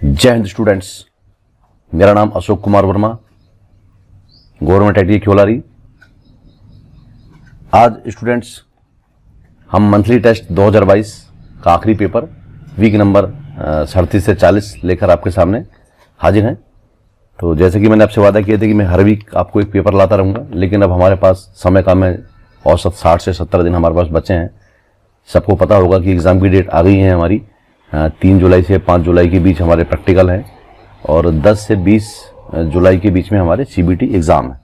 जय हिंद स्टूडेंट्स। मेरा नाम अशोक कुमार वर्मा, गवर्नमेंट आईटीआई क्योलारी। आज स्टूडेंट्स हम मंथली टेस्ट 2022 का आखिरी पेपर वीक नंबर 37 से 40 लेकर आपके सामने हाजिर हैं। तो जैसे कि मैंने आपसे वादा किया था कि मैं हर वीक आपको एक पेपर लाता रहूँगा, लेकिन अब हमारे पास समय कम है। औसत 60 से 70 दिन हमारे पास बचे हैं। सबको पता होगा कि एग्ज़ाम की डेट आ गई है हमारी। 3 जुलाई से 5 जुलाई के बीच हमारे प्रैक्टिकल हैं और 10 से 20 जुलाई के बीच में हमारे सीबीटी एग्ज़ाम है।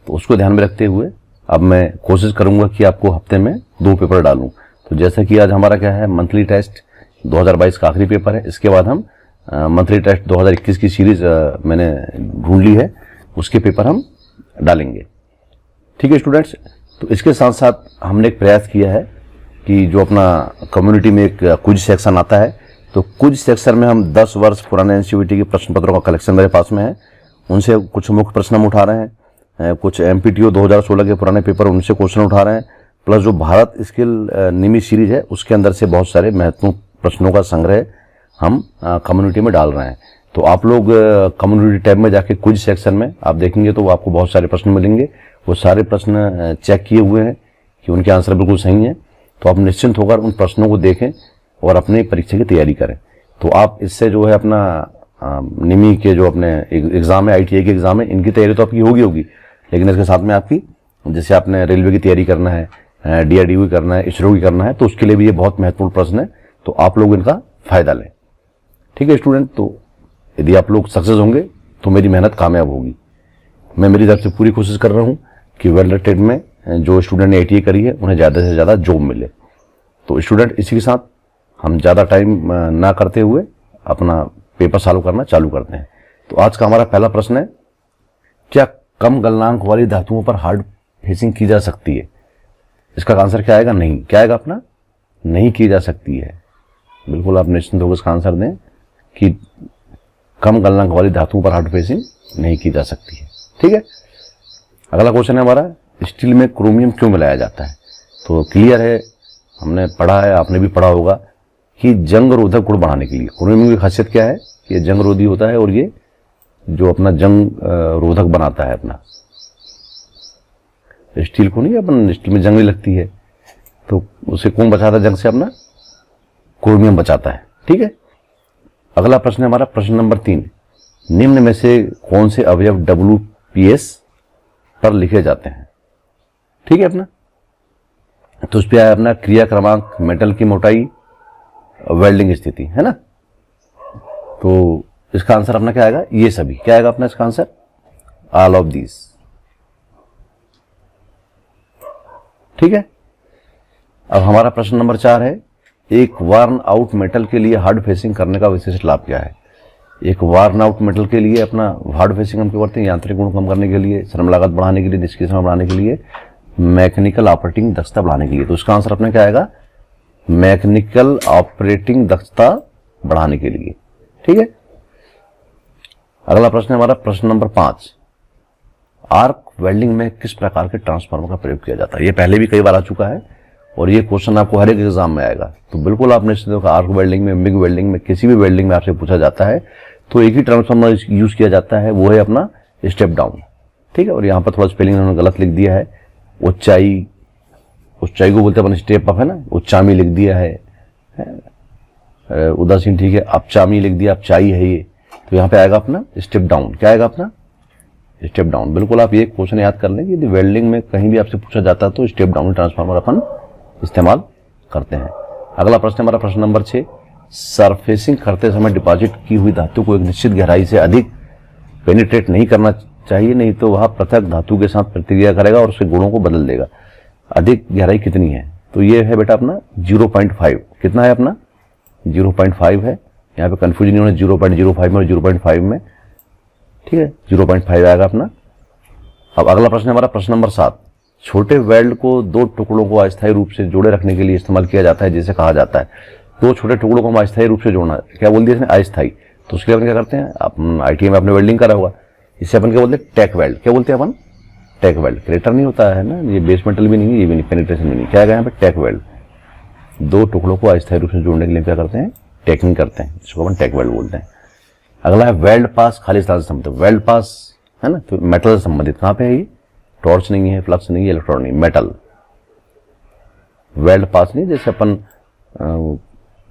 तो उसको ध्यान में रखते हुए अब मैं कोशिश करूंगा कि आपको हफ्ते में 2 पेपर डालूं। तो जैसा कि आज हमारा क्या है, मंथली टेस्ट 2022 का आखिरी पेपर है। इसके बाद हम मंथली टेस्ट 2021 की सीरीज मैंने ढूंढ ली है, उसके पेपर हम डालेंगे। ठीक है स्टूडेंट्स। तो इसके साथ साथ हमने एक प्रयास किया है कि जो अपना कम्युनिटी में एक क्विज सेक्शन आता है, तो क्विज सेक्शन में हम 10 वर्ष पुराने एनसीईआरटी के प्रश्न पत्रों का कलेक्शन मेरे पास में है। उनसे कुछ मुख्य प्रश्न हम उठा रहे हैं, कुछ एमपीटीओ 2016 के पुराने पेपर उनसे क्वेश्चन उठा रहे हैं, प्लस जो भारत स्किल निमी सीरीज है उसके अंदर से बहुत सारे महत्वपूर्ण प्रश्नों का संग्रह हम कम्युनिटी में डाल रहे हैं। तो आप लोग कम्युनिटी टैब में जाके क्विज सेक्शन में आप देखेंगे तो आपको बहुत सारे प्रश्न मिलेंगे। वो सारे प्रश्न चेक किए हुए हैं कि उनके आंसर बिल्कुल सही हैं। तो आप निश्चिंत होकर उन प्रश्नों को देखें और अपने परीक्षा की तैयारी करें। तो आप इससे जो है अपना निमी के जो अपने एग्ज़ाम है, आईटीआई के एग्ज़ाम है, इनकी तैयारी तो आपकी होगी, लेकिन इसके साथ में आपकी जैसे आपने रेलवे की तैयारी करना है, डीआरडीओ की करना है, इसरो की करना है, तो उसके लिए भी ये बहुत महत्वपूर्ण प्रश्न है। तो आप लोग इनका फ़ायदा लें। ठीक है स्टूडेंट। तो यदि आप लोग सक्सेस होंगे तो मेरी मेहनत कामयाब होगी। मैं मेरी तरफ से पूरी कोशिश कर रहा हूँ कि वेल रेटेड में जो स्टूडेंट ने आईटीआई करी है उन्हें ज़्यादा से ज़्यादा जॉब मिले। तो स्टूडेंट इसी के साथ हम ज़्यादा टाइम ना करते हुए अपना पेपर सॉल्व करना चालू करते हैं। तो आज का हमारा पहला प्रश्न है, क्या कम गलनांक वाली धातुओं पर हार्ड फेसिंग की जा सकती है? इसका आंसर क्या आएगा? नहीं। क्या आएगा अपना? नहीं की जा सकती है। बिल्कुल आप निश्चिंत होकर इसका आंसर दें कि कम गलनांक वाली धातुओं पर हार्ड फेसिंग नहीं की जा सकती है। ठीक है। अगला क्वेश्चन है हमारा, स्टील में क्रोमियम क्यों मिलाया जाता है? तो क्लियर है, हमने पढ़ा है, आपने भी पढ़ा होगा कि जंग रोधक गुण बढ़ाने के लिए क्रोमियम की खासियत क्या है, ये जंग रोधी होता है और ये जो अपना जंग रोधक बनाता है। अपना स्टील को नहीं, अपन स्टील में जंग नहीं लगती है तो उसे कौन बचाता है जंग से? अपना क्रोमियम बचाता है। ठीक है। अगला प्रश्न है हमारा, प्रश्न नंबर 3, निम्न में से कौन से अवयव WPS पर लिखे जाते हैं? ठीक है अपना। तो उस पर आया अपना क्रिया क्रमांक, मेटल की मोटाई, वेल्डिंग स्थिति, है ना। तो इसका आंसर अपना क्या आएगा? ये सभी। क्या आएगा अपना इसका आंसर? All of these. ठीक है। अब हमारा प्रश्न नंबर 4 है, एक वार्न आउट मेटल के लिए हार्ड फेसिंग करने का विशेष लाभ क्या है? एक वार्न आउट मेटल के लिए अपना हार्ड फेसिंग हम क्यों करते हैं? यांत्रिक गुण कम करने के लिए, श्रम लागत बढ़ाने के लिए, निष्क्रिय समय बढ़ाने के लिए, मैकेनिकल ऑपरेटिंग दक्षता बढ़ाने के लिए। तो इसका आंसर अपना क्या आएगा? मैकेनिकल ऑपरेटिंग दक्षता बढ़ाने के लिए। ठीक है। अगला प्रश्न है हमारा, प्रश्न नंबर 5, आर्क वेल्डिंग में किस प्रकार के ट्रांसफार्मर का प्रयोग किया जाता है? ये पहले भी कई बार आ चुका है और ये क्वेश्चन आपको हर एक एग्जाम में आएगा। तो बिल्कुल आप निश्चित होकर आर्क वेल्डिंग में, मिग वेल्डिंग में, किसी भी वेल्डिंग में आपसे पूछा जाता है तो एक ही ट्रांसफार्मर यूज किया जाता है, वो है अपना स्टेप डाउन। ठीक है। और यहाँ पर थोड़ा स्पेलिंग उन्होंने गलत लिख दिया है। ऊंचाई को बोलते हैं अपन स्टेप अप, है ना। उच्चामी लिख दिया है, उदासीन। ठीक है। अपचामी लिख दिया, अपचाई है ये। तो यहाँ पे आएगा अपना स्टेप डाउन। क्या आएगा अपना? Step down. बिल्कुल आप ये क्वेश्चन याद कर लें कि यदि वेल्डिंग में कहीं भी आपसे पूछा जाता है तो स्टेप डाउन ट्रांसफार्मर अपन इस्तेमाल करते हैं। अगला प्रश्न हमारा, प्रश्न नंबर 6, सरफेसिंग करते समय डिपॉजिट की हुई धातु को एक निश्चित गहराई से अधिक पेनिट्रेट नहीं करना चाहिए, नहीं तो वह पृथक धातु के साथ प्रतिक्रिया करेगा और उसके गुणों को बदल देगा। अधिक गहराई कितनी है? तो ये है बेटा अपना 0.5। कितना है अपना? 0.5 है। यहाँ पे कंफ्यूजन नहीं होना 0.05 में और 0.5 में। ठीक है। 0.5 आएगा अपना। अब अगला प्रश्न हमारा, प्रश्न नंबर 7, छोटे वेल्ड को 2 टुकड़ों को अस्थायी रूप से जोड़े रखने के लिए इस्तेमाल किया जाता है, जिसे कहा जाता है 2 छोटे टुकड़ों को हम अस्थायी रूप से जोड़ना। क्या बोल दिया इसने? अस्थायी। तो उसके लिए अपन क्या करते हैं? अपन आईटीआई में आपने वेल्डिंग करा होगा, इसे अपन क्या बोलते हैं? टैक वेल्ड। क्या बोलते हैं अपन? टैक वेल्ड। क्रेटर नहीं होता है ना, ये बेस मेटल भी नहीं है, ये भी नहीं, पेनिट्रेशन भी नहीं। क्या आएगा यहाँ पे? टैक वेल्ड। 2 टुकड़ों को अस्थायी रूप से जोड़ने के लिए क्या करते हैं? टैकिंग करते हैं, जिसको अपन टैक वेल्ड बोलते हैं। अगला है वेल्ड पास, खाली स्थान से संबंधित। वेल्ड पास है ना, तो मेटल से संबंधित। कहाँ पे है ये? टॉर्च नहीं है, फ्लक्स नहीं है, इलेक्ट्रॉन नहीं, मेटल। वेल्ड पास नहीं, जैसे अपन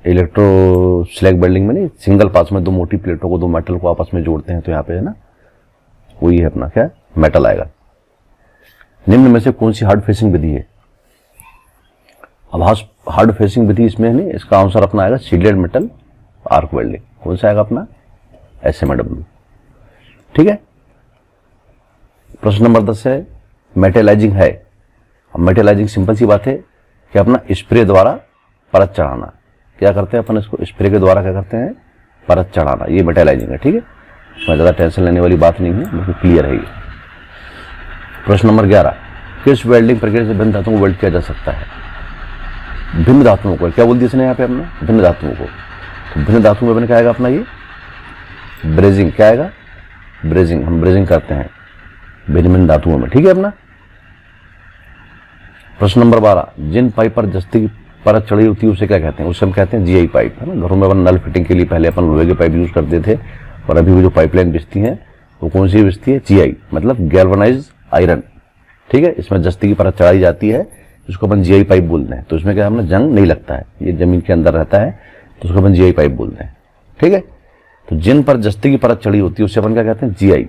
इलेक्ट्रो स्लैग वेल्डिंग में नहीं, सिंगल पास में दो मोटी प्लेटों को, दो मेटल को आपस में जोड़ते हैं, तो यहाँ पे है ना, वही है अपना क्या, मेटल आएगा। निम्न में से कौन सी हार्ड फेसिंग विधि है? अब हार्ड फेसिंग विधि इसमें है नहीं, इसका आंसर अपना आएगा शील्डेड मेटल आर्क वेल्डिंग। कौन सा आएगा अपना? SMW। ठीक है। प्रश्न नंबर 10 है मेटलाइजिंग है। अब मेटलाइजिंग सिंपल सी बात है कि अपना स्प्रे द्वारा परत चढ़ाना। क्या करते हैं अपन इसको? स्प्रे के द्वारा क्या करते हैं? परत चढ़ाना। ये मेटलाइजिंग है। ठीक है, मैं ज़्यादा टेंशन लेने वाली बात नहीं है, बिल्कुल क्लियर है ये। प्रश्न नंबर 11, किस वेल्डिंग प्रक्रिया से भिन्न धातुओं को वेल्ड किया जा सकता है? भिन्न धातुओं को, क्या बोल दिया इसने यहाँ पे अपना? भिन्न धातुओं को। तो भिन्न धातुओं में अपने क्या आएगा अपना? ये ब्रेजिंग। क्या आएगा? ब्रेजिंग। हम ब्रेजिंग करते हैं भिन्न भिन्न धातुओं में। ठीक है अपना। प्रश्न नंबर 12, जिन पाइप पर जस्ती की परत चढ़ी होती है उसे क्या कहते हैं? उसे हम कहते हैं GI पाइप, है ना। घरों में अपन नल फिटिंग के लिए पहले अपन लोहे के पाइप यूज करते थे, और अभी वो जो पाइपलाइन बिछती हैं वो कौन सी बिछती है? GI, मतलब गैल्वेनाइज्ड आयरन। ठीक है, इसमें जस्ती की परत चढ़ाई जाती है, जिसको अपन GI पाइप बोलते हैं। तो इसमें क्या हमने जंग नहीं लगता है, ये जमीन के अंदर रहता है, तो उसको अपन GI पाइप बोलते हैं। ठीक है, तो जिन पर जस्ती की परत चढ़ी होती है उससे अपन क्या कहते हैं? GI।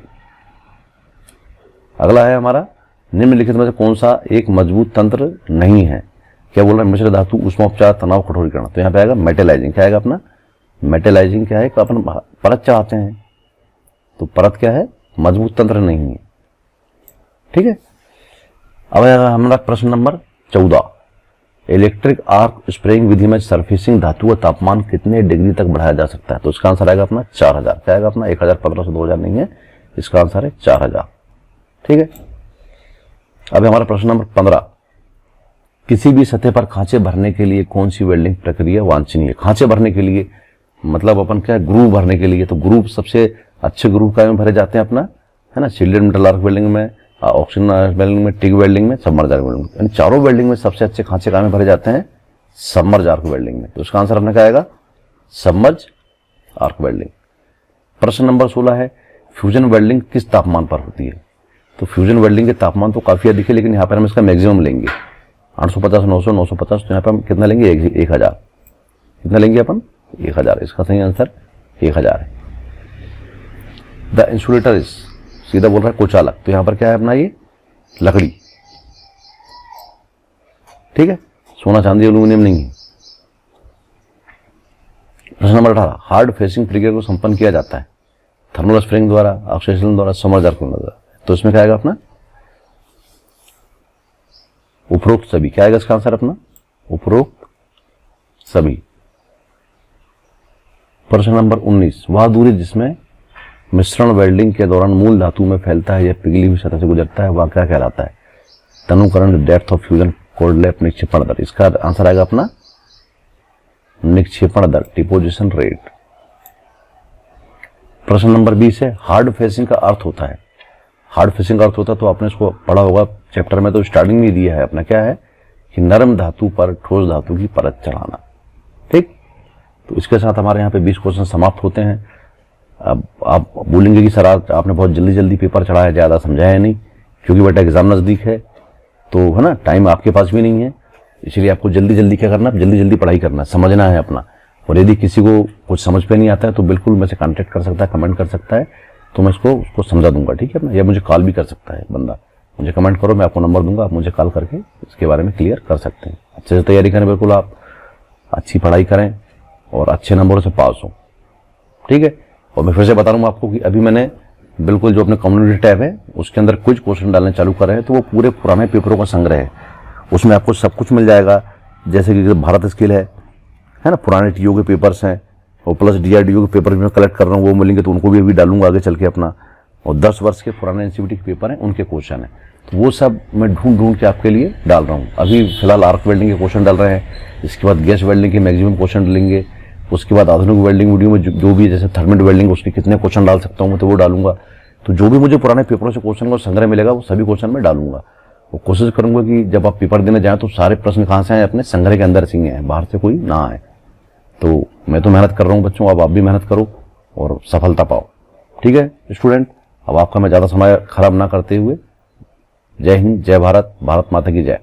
अगला है हमारा, निम्नलिखित में से कौन सा एक मजबूत तंत्र नहीं है? क्या बोल रहा है? मिश्र धातु ऊष्मोपचार, तनाव, कठोरीकरण। तो यहाँ पे आएगा मेटलाइजिंग। क्या आएगा अपना? मेटलाइजिंग क्या है? तो अपन परत चढ़ाते हैं, तो परत क्या है? मजबूत तंत्र नहीं है। ठीक है। अब हमारा प्रश्न नंबर 14, इलेक्ट्रिक आर्क स्प्रेइंग विधि में सरफेसिंग धातु का तापमान कितने डिग्री तक बढ़ाया जा सकता है? तो इसका आंसर आएगा अपना 4000। क्या आएगा अपना? 1015 से 2000 नहीं है, इसका आंसर है 4000। ठीक है। अब हमारा प्रश्न नंबर 15, किसी भी सतह पर खांचे भरने के लिए कौन सी वेल्डिंग प्रक्रिया वांछनीय है? खांचे भरने के लिए मतलब अपन क्या, ग्रूव भरने के लिए। तो ग्रूव सबसे अच्छे ग्रूव का में भरे जाते हैं अपना, है ना, शील्डेड मेटल आर्क वेल्डिंग में, ऑक्सीजन वेल्डिंग में, टिग वेल्डिंग में, सबमर्ज आर्क वेल्डिंग में। इन चारों वेल्डिंग में सबसे अच्छे खांचे कहाँ में भरे जाते हैं? सबमर्ज आर्क वेल्डिंग में। तो उसका आंसर अपना क्या आएगा? Submerge arc welding. प्रश्न नंबर 16 है, फ्यूजन वेल्डिंग किस तापमान पर होती है? तो फ्यूजन वेल्डिंग के तापमान तो काफी अधिक है, लेकिन यहाँ पर हम इसका मैक्सिमम लेंगे 850, 900, 950। तो यहाँ पर हम कितना लेंगे? 1000। कितना लेंगे अपन? 1000। इसका सही आंसर 1000 है। द इंसुलेटर इज, सीधा बोल रहा है कुचालक। तो यहां पर क्या है अपना? ये लकड़ी। ठीक है, सोना चांदी एल्यूमिनियम नहीं है। प्रश्न नंबर 18, हार्ड फेसिंग प्रक्रिया को संपन्न किया जाता है थर्मल स्प्रिंग द्वारा, ऑक्सीजन द्वारा, समर्ज आर्क द्वारा। तो इसमें क्या आएगा अपना? उपरोक्त सभी। क्या आएगा इसका आंसर अपना? उपरोक्त सभी। प्रश्न नंबर 19, वह दूरी जिसमें मिश्रण वेल्डिंग के दौरान मूल धातु में फैलता है या पिघली हुई सतह से गुजरता है वह क्या कहलाता है? तनुकरण, डेप्थ ऑफ फ्यूजन, कोल्ड निक्षेपण दर। इसका आंसर आएगा अपना निक्षेपण दर, डिपोजिशन रेट। प्रश्न नंबर 20 है, हार्ड फेसिंग का अर्थ होता है। हार्ड फेसिंग का अर्थ होता है, तो आपने इसको पढ़ा होगा चैप्टर में, तो स्टार्टिंग में दिया है अपना। क्या है कि नरम धातु पर ठोस धातु की परत चढ़ाना। ठीक, तो इसके साथ हमारे यहाँ पे 20 क्वेश्चन समाप्त होते हैं। अब आप बोलेंगे कि सर आपने बहुत जल्दी जल्दी पेपर चढ़ाया, ज़्यादा समझाया नहीं, क्योंकि बेटा एग्जाम नज़दीक है, तो है ना, टाइम आपके पास भी नहीं है, इसलिए आपको जल्दी जल्दी क्या करना है? जल्दी जल्दी पढ़ाई करना, समझना है अपना। और यदि किसी को कुछ समझ पे नहीं आता है तो बिल्कुल मुझसे कांटेक्ट कर सकता है, कमेंट कर सकता है, तो मैं उसको समझा दूंगा। ठीक है अपना, या मुझे कॉल भी कर सकता है बंदा, मुझे कमेंट करो, मैं आपको नंबर दूंगा, आप मुझे कॉल करके इसके बारे में क्लियर कर सकते हैं। अच्छे से तैयारी करें, बिल्कुल आप अच्छी पढ़ाई करें और अच्छे नंबरों से पास हो। ठीक है, और मैं फिर से बता रहा हूँ आपको कि अभी मैंने बिल्कुल जो अपने कम्युनिटी टैब है उसके अंदर कुछ क्वेश्चन डालने चालू कर रहे हैं, तो वो पूरे पुराने पेपरों का संग्रह है, उसमें आपको सब कुछ मिल जाएगा। जैसे कि भारत स्किल है ना, पुराने टीओ के पेपर्स हैं, और प्लस DRDO के पेपर भी मैं कलेक्ट कर रहा हूँ, वो मिलेंगे तो उनको भी अभी डालूंगा आगे चल के अपना। और 10 वर्ष के पुराने NCVT के पेपर हैं, उनके क्वेश्चन हैं, तो वो सब मैं ढूंढ के आपके लिए डाल रहा हूँ। अभी फिलहाल आर्क वेल्डिंग के क्वेश्चन डाल रहे हैं, इसके बाद गैस वेल्डिंग के मैक्सिमम क्वेश्चन डालेंगे, उसके बाद आधुनिक वेल्डिंग वीडियो में जो भी जैसे थर्मिट वेल्डिंग उसके कितने क्वेश्चन डाल सकता हूँ तो वो डालूंगा। तो जो भी मुझे पुराने पेपरों से क्वेश्चन का संग्रह मिलेगा वो सभी क्वेश्चन में डालूंगा। और कोशिश करूंगा कि जब आप पेपर देने जाएं तो सारे प्रश्न कहाँ से आए? अपने संग्रह के अंदर से ही आए, बाहर से कोई ना आए। तो मैं तो मेहनत कर रहा हूँ बच्चों, अब आप भी मेहनत करो और सफलता पाओ। ठीक है स्टूडेंट, अब आपका मैं ज़्यादा समय खराब ना करते हुए, जय हिंद, जय भारत, भारत माता की जय।